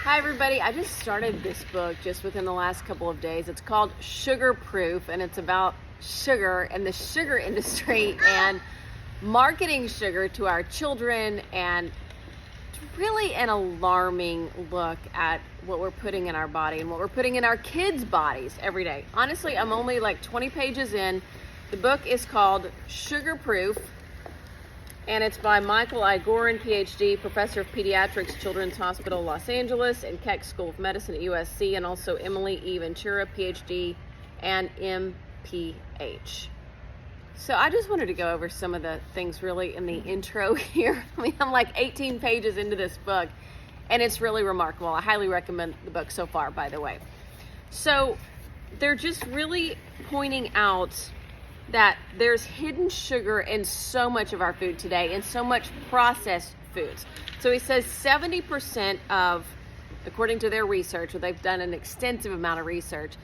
Hi everybody, I just started this book just within the last couple of days. It's called Sugarproof and it's about sugar and the sugar industry and marketing sugar to our children, and it's really an alarming look at what we're putting in our body and what we're putting in our kids' bodies every day. Honestly, I'm only like 20 pages in. The book is called Sugarproof, and it's by Michael I. Goran, PhD, Professor of Pediatrics, Children's Hospital, Los Angeles, and Keck School of Medicine at USC, and also Emily E. Ventura, PhD, and MPH. So I just wanted to go over some of the things really in the intro here. I mean, I'm like 18 pages into this book, and it's really remarkable. I highly recommend the book so far, by the way. So they're just really pointing out that there's hidden sugar in so much of our food today and so much processed foods. So he says 70% of, according to their research, or they've done an extensive amount of research,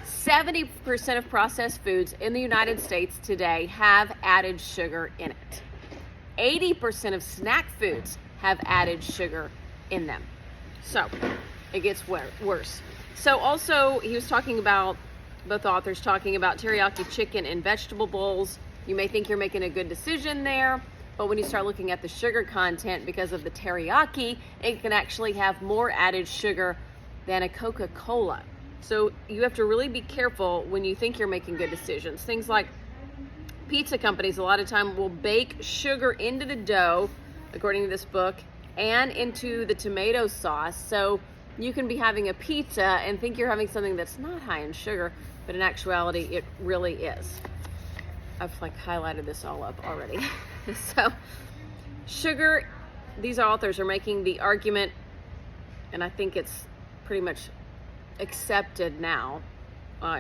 70% of processed foods in the United States today have added sugar in it. 80% of snack foods have added sugar in them. So it gets worse. So also he was talking about, both authors talking about teriyaki chicken and vegetable bowls. You may think you're making a good decision there, but when you start looking at the sugar content, because of the teriyaki, it can actually have more added sugar than a Coca-Cola. So you have to really be careful when you think you're making good decisions. Things like pizza companies a lot of time will bake sugar into the dough, according to this book, and into the tomato sauce. So you can be having a pizza and think you're having something that's not high in sugar, but in actuality, it really is. I've like highlighted this all up already. So sugar, these authors are making the argument, and I think it's pretty much accepted now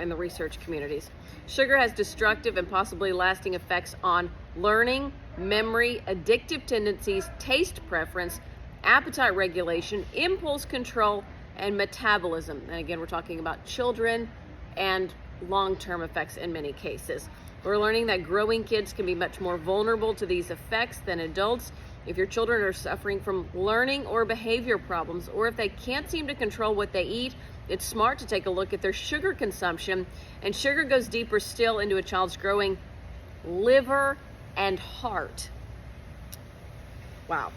in the research communities. Sugar has destructive and possibly lasting effects on learning, memory, addictive tendencies, taste preference, appetite regulation, impulse control, and metabolism. And again, we're talking about children and long-term effects in many cases. We're learning that growing kids can be much more vulnerable to these effects than adults. If your children are suffering from learning or behavior problems, or if they can't seem to control what they eat, it's smart to take a look at their sugar consumption. And sugar goes deeper still into a child's growing liver and heart. Wow.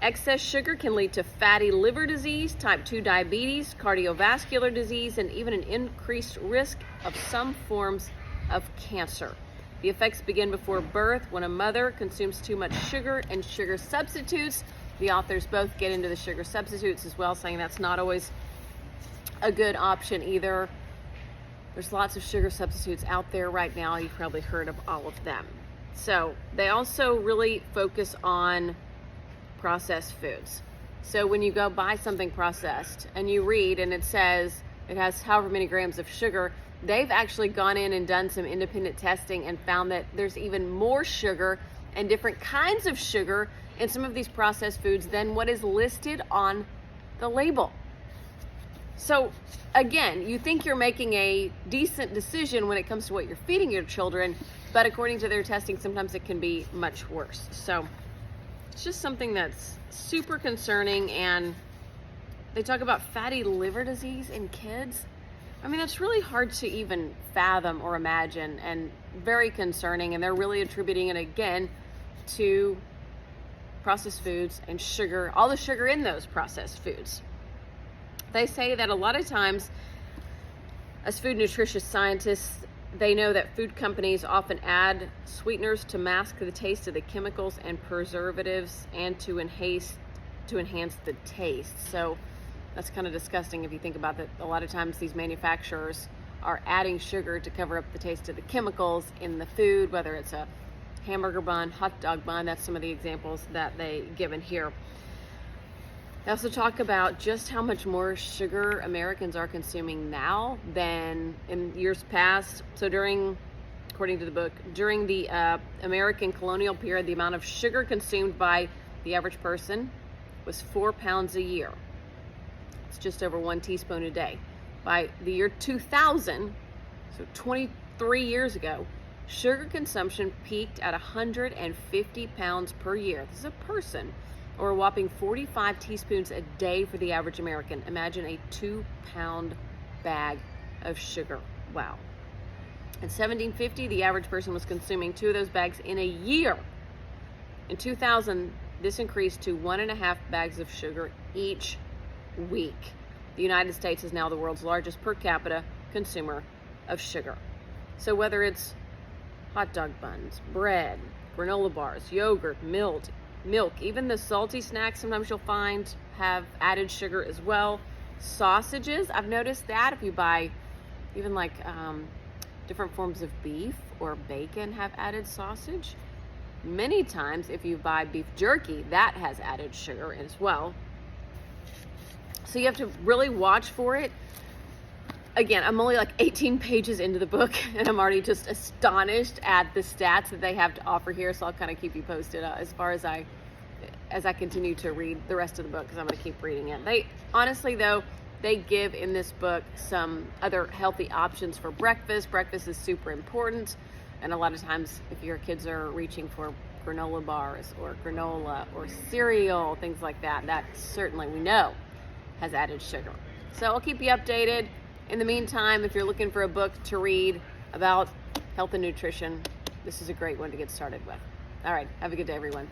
Excess sugar can lead to fatty liver disease, type 2 diabetes, cardiovascular disease, and even an increased risk of some forms of cancer. The effects begin before birth when a mother consumes too much sugar and sugar substitutes. The authors both get into the sugar substitutes as well, saying that's not always a good option either. There's lots of sugar substitutes out there right now. You've probably heard of all of them. So they also really focus on processed foods. So when you go buy something processed and you read and it says it has however many grams of sugar, they've actually gone in and done some independent testing and found that there's even more sugar and different kinds of sugar in some of these processed foods than what is listed on the label. So again, you think you're making a decent decision when it comes to what you're feeding your children, but according to their testing, sometimes it can be much worse. So it's just something that's super concerning. And they talk about fatty liver disease in kids. I mean, that's really hard to even fathom or imagine, and very concerning. And they're really attributing it again to processed foods and sugar, all the sugar in those processed foods. They say that a lot of times, as food nutritious scientists, they know that food companies often add sweeteners to mask the taste of the chemicals and preservatives and to enhance the taste. So that's kind of disgusting if you think about that. A lot of times these manufacturers are adding sugar to cover up the taste of the chemicals in the food, whether it's a hamburger bun, hot dog bun. That's some of the examples that they give in here. They also talk about just how much more sugar Americans are consuming now than in years past. So according to the book, during the American colonial period, the amount of sugar consumed by the average person was 4 pounds a year. It's just over 1 teaspoon a day. By the year 2000, so 23 years ago, sugar consumption peaked at 150 pounds per year. This is a person. or a whopping 45 teaspoons a day for the average American. Imagine a 2-pound bag of sugar. Wow. In 1750, the average person was consuming 2 of those bags in a year. In 2000, this increased to 1.5 bags of sugar each week. The United States is now the world's largest per capita consumer of sugar. So whether it's hot dog buns, bread, granola bars, yogurt, milk, even the salty snacks sometimes you'll find have added sugar as well. Sausages, I've noticed that if you buy even like different forms of beef or bacon have added sausage. Many times if you buy beef jerky, that has added sugar as well. So you have to really watch for it. Again, I'm only like 18 pages into the book and I'm already just astonished at the stats that they have to offer here. So I'll kind of keep you posted as far as I continue to read the rest of the book, because I'm going to keep reading it. They honestly though, they give in this book some other healthy options for breakfast. Breakfast is super important. And a lot of times if your kids are reaching for granola bars or granola or cereal, things like that, that certainly we know has added sugar. So I'll keep you updated. In the meantime, if you're looking for a book to read about health and nutrition, this is a great one to get started with. All right, have a good day, everyone.